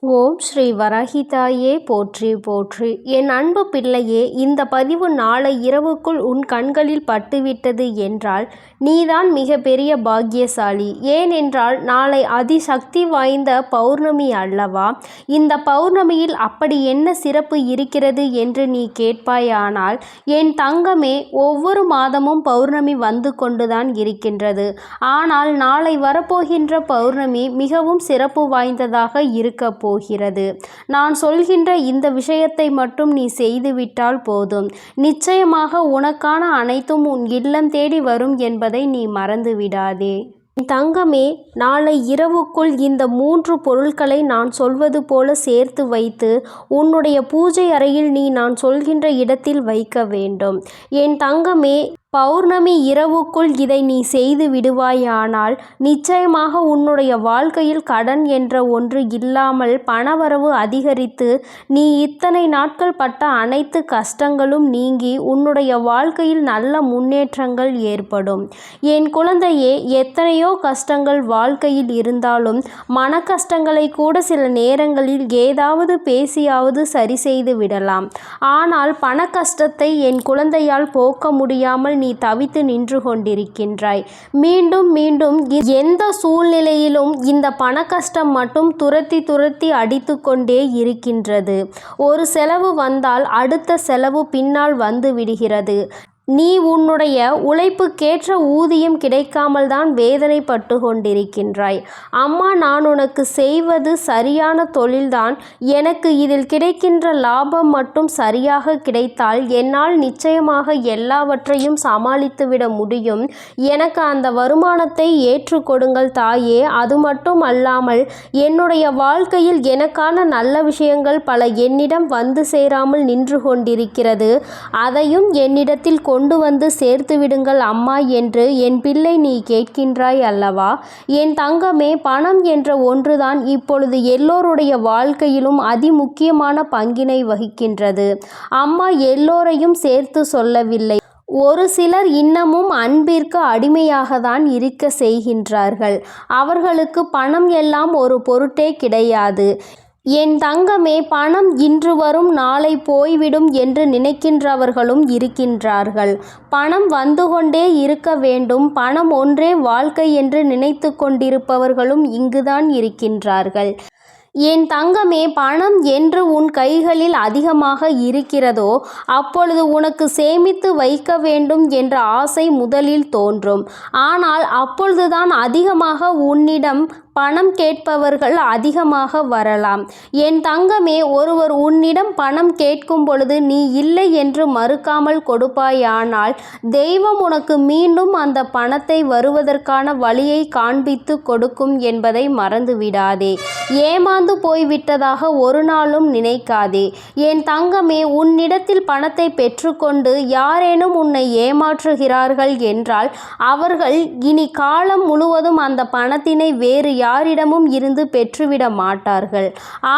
ஓம் ஸ்ரீ வராகிதாயே போற்றி போற்றி. என் அன்பு பிள்ளையே, இந்த பதிவு நாளை இரவுக்குள் உன் கண்களில் பட்டுவிட்டது என்றால் நீதான் மிக பெரிய பாக்கியசாலி. ஏனென்றால் நாளை அதிசக்தி வாய்ந்த பௌர்ணமி அல்லவா? இந்த பௌர்ணமியில் அப்படி என்ன சிறப்பு இருக்கிறது என்று நீ கேட்பாயானால், என் தங்கமே, ஒவ்வொரு மாதமும் பௌர்ணமி வந்து கொண்டுதான் இருக்கின்றது. ஆனால் நாளை வரப்போகின்ற பௌர்ணமி மிகவும் சிறப்பு வாய்ந்ததாக இருக்க போகிறது. நான் சொல்கின்ற இந்த விஷயத்தை மட்டும் நீ செய்துவிட்டால் போதும். நிச்சயமாக உனக்கான அனைத்தும் உன் இல்லம் தேடி வரும் என்பதை நீ மறந்து விடாதே. தங்கமே, நாளை இரவுக்குள் இந்த 3 பொருட்களை நான் சொல்வது போல சேர்த்து வைத்து உன்னுடைய பூஜை அறையில் நீ நான் சொல்கின்ற இடத்தில் வைக்க வேண்டும். என் தங்கமே, பௌர்ணமி இரவுக்குள் இதை நீ செய்து விடுவாயானால் நிச்சயமாக உன்னுடைய வாழ்க்கையில் கடன் என்ற ஒன்று இல்லாமல் பணவரவு அதிகரித்து நீ இத்தனை நாட்கள் பட்ட அனைத்து கஷ்டங்களும் நீங்கி உன்னுடைய வாழ்க்கையில் நல்ல முன்னேற்றங்கள் ஏற்படும். என் குழந்தையே, எத்தனையோ கஷ்டங்கள் வாழ்க்கையில் இருந்தாலும் மன கஷ்டங்களை கூட சில நேரங்களில் ஏதாவது பேசியாவது சரி செய்து விடலாம். ஆனால் பண கஷ்டத்தை என் குழந்தையால் போக்க முடியாமல் நீ தவித்து நின்று கொண்டிருக்கின்றாய். மீண்டும் மீண்டும் எந்த சூழ்நிலையிலும் இந்த பண கஷ்டம் மட்டும் துரத்தி அடித்து கொண்டே இருக்கின்றது. ஒரு செலவு வந்தால் அடுத்த செலவு பின்னால் வந்து விடுகிறது. நீ உன்னுடைய உழைப்புக்கேற்ற ஊதியம் கிடைக்காமல் தான் வேதனைப்பட்டு கொண்டிருக்கின்றாய். அம்மா, நான் உனக்கு செய்வது சரியான தொழில்தான். எனக்கு இதில் கிடைக்கின்ற லாபம் மட்டும் சரியாக கிடைத்தால் என்னால் நிச்சயமாக எல்லாவற்றையும் சமாளித்துவிட முடியும். எனக்கு அந்த வருமானத்தை ஏற்றுக்கொடுங்கள் தாயே. அது மட்டும் அல்லாமல் என்னுடைய வாழ்க்கையில் எனக்கான நல்ல விஷயங்கள் பல என்னிடம் வந்து சேராமல் நின்று கொண்டிருக்கிறது. அதையும் என்னிடத்தில் கொண்டு வந்து சேர்த்து விடுங்கள் அம்மா என்று என் பிள்ளை நீ கேட்கின்றாய் அல்லவா? என் தங்கமே, பணம் என்ற ஒன்றுதான் இப்பொழுது எல்லோருடைய வாழ்க்கையிலும் அதிமுக்கியமான பங்கினை வகிக்கின்றது. அம்மா எல்லோரையும் சேர்த்து சொல்லவில்லை. ஒரு சிலர் இன்னமும் அன்பிற்கு அடிமையாக தான் இருக்க செய்கின்றார்கள். அவர்களுக்கு பணம் எல்லாம் ஒரு பொருட்டே கிடையாது. என் தங்கமே, பணம் இன்று வரும் நாளை போய்விடும் என்று நினைக்கின்றவர்களும் இருக்கின்றார்கள். பணம் வந்து கொண்டே இருக்க வேண்டும், பணம் ஒன்றே வாழ்க்கை என்று நினைத்து கொண்டிருப்பவர்களும் இங்குதான் இருக்கின்றார்கள். என் தங்கமே, பணம் என்று உன் கைகளில் அதிகமாக இருக்கிறதோ அப்பொழுது உனக்கு சேமித்து வைக்க வேண்டும் என்ற ஆசை முதலில் தோன்றும். ஆனால் அப்பொழுதுதான் அதிகமாக உன்னிடம் பணம் கேட்பவர்கள் அதிகமாக வரலாம். என் தங்கமே, ஒருவர் உன்னிடம் பணம் கேட்கும் பொழுது நீ இல்லை என்று மறுக்காமல் கொடுப்பாயானால் தெய்வம் உனக்கு மீண்டும் அந்த பணத்தை வருவதற்கான வழியை காண்பித்து கொடுக்கும் என்பதை மறந்து விடாதே. ஏமாந்து போய்விட்டதாக ஒரு நாளும் நினைக்காதே. என் தங்கமே, உன்னிடத்தில் பணத்தை பெற்றுக்கொண்டு யாரேனும் உன்னை ஏமாற்றுகிறார்கள் என்றால் அவர்கள் இனி காலம் முழுவதும் அந்த பணத்தினை வேறு யாரிடமும் இருந்து பெற்றுவிட மாட்டார்கள்.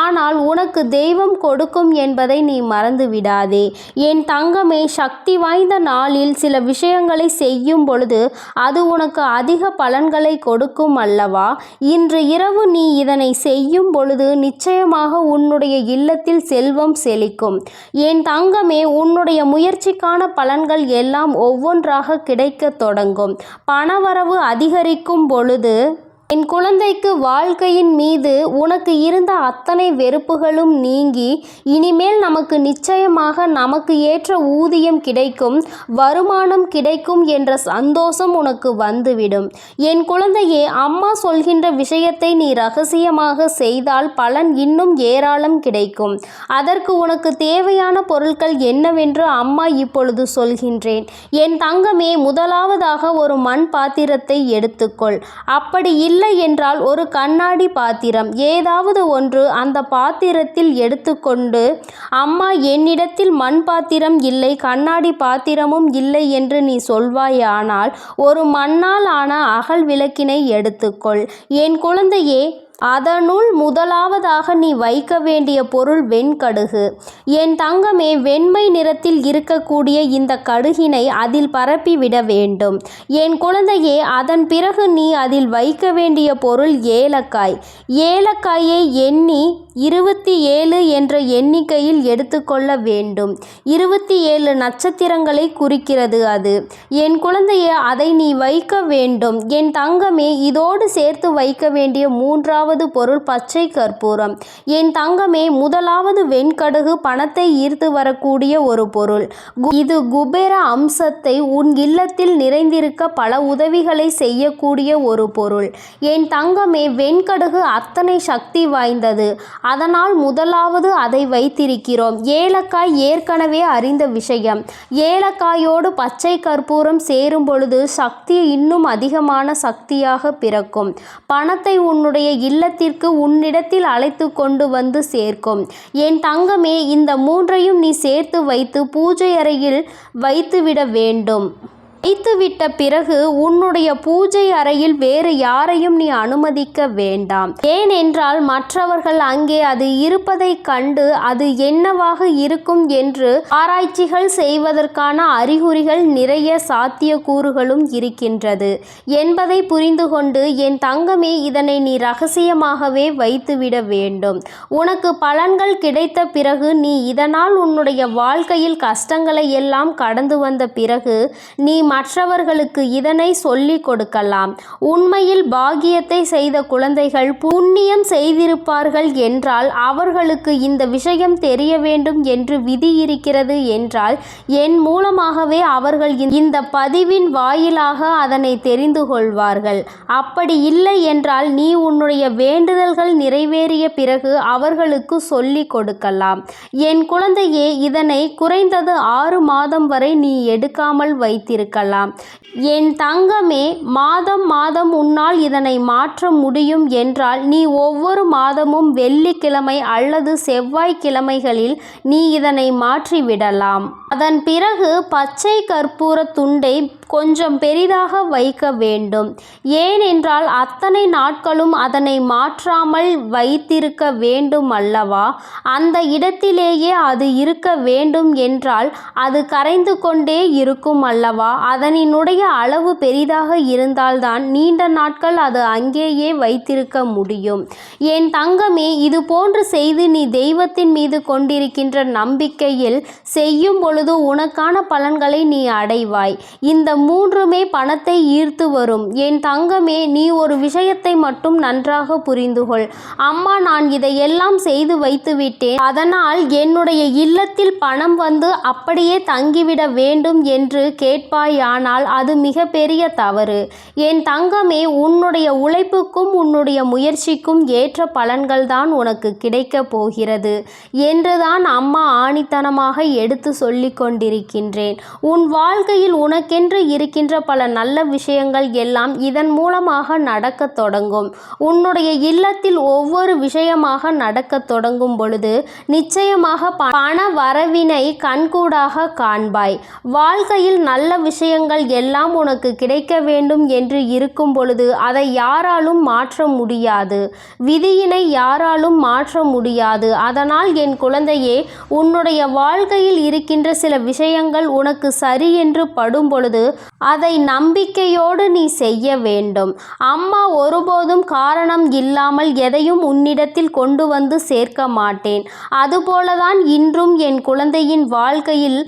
ஆனால் உனக்கு தெய்வம் கொடுக்கும் என்பதை நீ மறந்து விடாதே. என் தங்கமே, சக்தி வாய்ந்த நாளில் சில விஷயங்களை செய்யும் பொழுது அது உனக்கு அதிக பலன்களை கொடுக்கும் அல்லவா? இன்று இரவு நீ இதனை செய்யும் பொழுது நிச்சயமாக உன்னுடைய இல்லத்தில் செல்வம் செழிக்கும். என் தங்கமே, உன்னுடைய முயற்சிக்கான பலன்கள் எல்லாம் ஒவ்வொன்றாக கிடைக்க தொடங்கும். பணவரவு அதிகரிக்கும் பொழுது என் குழந்தைக்கு வாழ்க்கையின் மீது உனக்கு இருந்த அத்தனை வெறுப்புகளும் நீங்கி இனிமேல் நமக்கு நிச்சயமாக நமக்கு ஏற்ற ஊதியம் கிடைக்கும், வருமானம் கிடைக்கும் என்ற சந்தோஷம் உனக்கு வந்துவிடும். என் குழந்தையே, அம்மா சொல்கின்ற விஷயத்தை நீ ரகசியமாக செய்தால் பலன் இன்னும் ஏராளம் கிடைக்கும். அதற்கு உனக்கு தேவையான பொருட்கள் என்னவென்று அம்மா இப்பொழுது சொல்கின்றேன். என் தங்கமே, முதலாவதாக ஒரு மண் பாத்திரத்தை எடுத்துக்கொள். அப்படி இல்லை என்றால் ஒரு கண்ணாடி பாத்திரம் ஏதாவது ஒன்று அந்த பாத்திரத்தில் எடுத்துக்கொண்டு, அம்மா என்னிடத்தில் மண் பாத்திரம் இல்லை, கண்ணாடி பாத்திரமும் இல்லை என்று நீ சொல்வாயானால் ஒரு மண்ணால் ஆன அகல் விளக்கினை எடுத்துக்கொள். என் குழந்தையே, அதனுள் முதலாவதாக நீ வைக்க வேண்டிய பொருள் வெண்கடுகு. என் தங்கமே, வெண்மை நிறத்தில் இருக்கக்கூடிய இந்த கடுகினை அதில் பரப்பிவிட வேண்டும். என் குழந்தையே, அதன் பிறகு நீ அதில் வைக்க வேண்டிய பொருள் ஏலக்காய். ஏலக்காயை எண்ணி 27 என்ற எண்ணிக்கையில் எடுத்துக்கொள்ள வேண்டும். 27 நட்சத்திரங்களை குறிக்கிறது அது. என் குழந்தையே, அதை நீ வைக்க வேண்டும். என் தங்கமே, இதோடு சேர்த்து வைக்க வேண்டிய மூன்றாவது பொருள் பச்சை கற்பூரம். என் தங்கமே, முதலாவது வெண்கடுகு பணத்தை ஈர்த்து வரக்கூடிய ஒரு பொருள். இது குபேர அம்சத்தை உன் இல்லத்தில் நிறைந்திருக்க பல உதவிகளை செய்யக்கூடிய ஒரு பொருள். என் தங்கமே, வெண்கடுகு அத்தனை சக்தி வாய்ந்தது. அதனால் முதலாவது அதை வைத்திருக்கிறோம். ஏலக்காய் ஏற்கனவே அறிந்த விஷயம். ஏலக்காயோடு பச்சை கற்பூரம் சேரும் பொழுது சக்தி இன்னும் அதிகமான சக்தியாக பிறக்கும். பணத்தை உன்னுடைய இல்லத்திற்கு உன்னிடத்தில் அழைத்து கொண்டு வந்து சேர்க்கும். என் தங்கமே, இந்த மூன்றையும் நீ சேர்த்து வைத்து பூஜை அறையில் வைத்துவிட வேண்டும். வைத்துவிட்ட பிறகு உன்னுடைய பூஜை அறையில் வேறு யாரையும் நீ அனுமதிக்க வேண்டாம். ஏனென்றால் மற்றவர்கள் அங்கே அது இருப்பதை கண்டு அது என்னவாக இருக்கும் என்று ஆராய்ச்சிகள் செய்வதற்கான அறிகுறிகள் நிறைய சாத்தியக்கூறுகளும் இருக்கின்றது என்பதை புரிந்து கொண்டு என் தங்கமே, இதனை நீ ரகசியமாகவே வைத்துவிட வேண்டும். உனக்கு பலன்கள் கிடைத்த பிறகு நீ இதனால் உன்னுடைய வாழ்க்கையில் கஷ்டங்களை எல்லாம் கடந்து வந்த பிறகு நீ மற்றவர்களுக்கு இதனை சொல்லிக் கொடுக்கலாம். உண்மையில் பாக்கியத்தை செய்த குழந்தைகள் புண்ணியம் செய்திருப்பார்கள் என்றால் அவர்களுக்கு இந்த விஷயம் தெரிய வேண்டும் என்று விதி இருக்கிறது என்றால் என் மூலமாகவே அவர்கள் இந்த பதிவின் வாயிலாக அதனை தெரிந்து கொள்வார்கள். அப்படி இல்லை என்றால் நீ உன்னுடைய வேண்டுதல்கள் நிறைவேறிய பிறகு அவர்களுக்கு சொல்லிக் கொடுக்கலாம். என் குழந்தையே, இதனை குறைந்தது 6 மாதம் வரை நீ எடுக்காமல் வைத்திருக்கலாம். என் தங்கமே, மாதம் மாதம் உன்னால் இதனை மாற்ற முடியும் என்றால் நீ ஒவ்வொரு மாதமும் வெள்ளிக்கிழமை அல்லது செவ்வாய்க்கிழமைகளில் நீ இதனை மாற்றிவிடலாம். அதன் பிறகு பச்சை கற்பூர துண்டை கொஞ்சம் பெரிதாக வைக்க வேண்டும். ஏனென்றால் அத்தனை நாட்களும் அதனை மாற்றாமல் வைத்திருக்க வேண்டும் அல்லவா? அந்த இடத்திலேயே அது இருக்க வேண்டும் என்றால் அது கரைந்து கொண்டே இருக்கும் அல்லவா? அதனினுடைய அளவு பெரிதாக இருந்தால்தான் நீண்ட நாட்கள் அது அங்கேயே வைத்திருக்க முடியும். என் தங்கமே, இது போன்று செய்து நீ தெய்வத்தின் மீது கொண்டிருக்கின்ற நம்பிக்கையில் செய்யும் பொழுது உனக்கான பலன்களை நீ அடைவாய். இந்த மூன்றுமே பணத்தை ஈர்த்து வரும். என் தங்கமே, நீ ஒரு விஷயத்தை மட்டும் நன்றாக புரிந்து கொள். அம்மா, நான் இதையெல்லாம் செய்து வைத்து விட்டேன், அதனால் என்னுடைய இல்லத்தில் பணம் வந்து அப்படியே தங்கிவிட வேண்டும் என்று கேட்பாயானால் அது மிக பெரிய தவறு. என் தங்கமே, உன்னுடைய உழைப்புக்கும் உன்னுடைய முயற்சிக்கும் ஏற்ற பலன்கள் தான் உனக்கு கிடைக்கப் போகிறது என்றுதான் அம்மா ஆணித்தனமாக எடுத்து சொல்லிக் கொண்டிருக்கின்றேன். உன் வாழ்க்கையில் உனக்கென்று இருக்கின்ற பல நல்ல விஷயங்கள் எல்லாம் இதன் மூலமாக நடக்க தொடங்கும். உன்னுடைய இல்லத்தில் ஒவ்வொரு விஷயமாக நடக்க தொடங்கும் பொழுது நிச்சயமாக பண வரவினை கண்கூடாக காண்பாய். வாழ்க்கையில் நல்ல விஷயங்கள் எல்லாம் உனக்கு கிடைக்க வேண்டும் என்று இருக்கும் பொழுது அதை யாராலும் மாற்ற முடியாது. விதியினை யாராலும் மாற்ற முடியாது. அதனால் என் குழந்தையே, உன்னுடைய வாழ்க்கையில் இருக்கின்ற சில விஷயங்கள் உனக்கு சரி என்று படும் பொழுது அதை நம்பிக்கையோடு நீ செய்ய வேண்டும். அம்மா ஒருபோதும் காரணம் இல்லாமல் எதையும் உன்னிடத்தில் கொண்டு வந்து சேர்க்க மாட்டேன். அதுபோலதான் இன்றும் என் குழந்தையின் வாழ்க்கையில்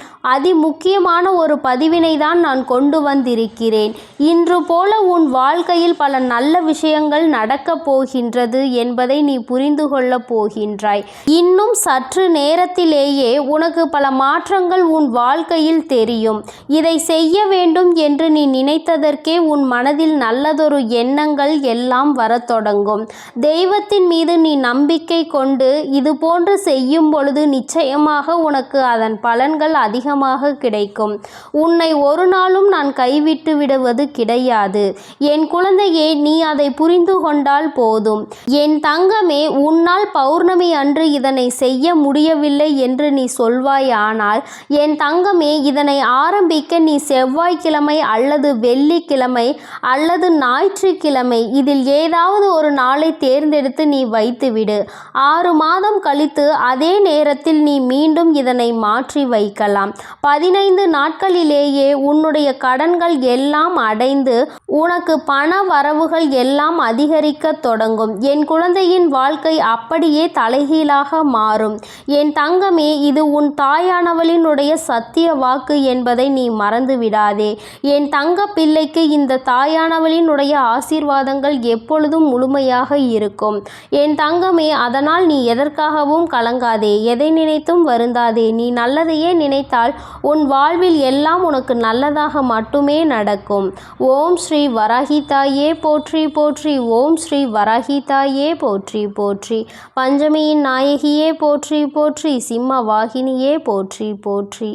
முக்கியமான ஒரு பதிவினை தான் நான் கொண்டு வந்திருக்கிறேன். இன்று போல உன் வாழ்க்கையில் பல நல்ல விஷயங்கள் நடக்கப் போகின்றது என்பதை நீ புரிந்து கொள்ளப் போகின்றாய். இன்னும் சற்று நேரத்திலேயே உனக்கு பல மாற்றங்கள் உன் வாழ்க்கையில் தெரியும். இதை செய்ய வேண்டும் என்று நீ நினைத்ததற்கே உன் மனதில் நல்லதொரு எண்ணங்கள் எல்லாம் வரத் தொடங்கும். தெய்வத்தின் மீது நீ நம்பிக்கை கொண்டு இது போன்று செய்யும் பொழுது நிச்சயமாக உனக்கு அதன் பலன்கள் அதிகமாக கிடைக்கும். உன்னை ஒரு நாளும் நான் கைவிட்டு விடுவது கிடையாது. என் குழந்தையே, நீ அதை புரிந்து கொண்டால் போதும். என் தங்கமே, உன்னால் பௌர்ணமி அன்று இதனை செய்ய முடியவில்லை என்று நீ சொல்வாயானால் என் தங்கமே, இதனை ஆரம்பிக்க நீ செவ்வாய்க்கிழமை சனிக்கிழமை அல்லது வெள்ளிக்கிழமை அல்லது ஞாயிற்றுக்கிழமை இதில் ஏதாவது ஒரு நாளை தேர்ந்தெடுத்து நீ வைத்துவிடு. 6 மாதம் கழித்து அதே நேரத்தில் நீ மீண்டும் இதனை மாற்றி வைக்கலாம். 15 நாட்களிலேயே உன்னுடைய கடன்கள் எல்லாம் அடைந்து உனக்கு பண வரவுகள் எல்லாம் அதிகரிக்க தொடங்கும். என் குழந்தையின் வாழ்க்கை அப்படியே தலைகீழாக மாறும். என் தங்கமே, இது உன் தாயானவளினுடைய சத்திய வாக்கு என்பதை நீ மறந்து விடாதே. என் தங்க பிள்ளைக்கு இந்த தாயானவளினுடைய ஆசீர்வாதங்கள் எப்பொழுதும் முழுமையாக இருக்கும். என் தங்கமே, அதனால் நீ எதற்காகவும் கலங்காதே, எதை நினைத்தும் வருந்தாதே. நீ நல்லதையே நினைத்தால் உன் வாழ்வில் எல்லாம் உனக்கு நல்லதாக மட்டுமே நடக்கும். ஓம் ஸ்ரீ வராகி தாயே போற்றி போற்றி. ஓம் ஸ்ரீ வராகி தாயே போற்றி போற்றி. பஞ்சமியின் நாயகியே போற்றி போற்றி. சிம்ம வாகினியே போற்றி போற்றி.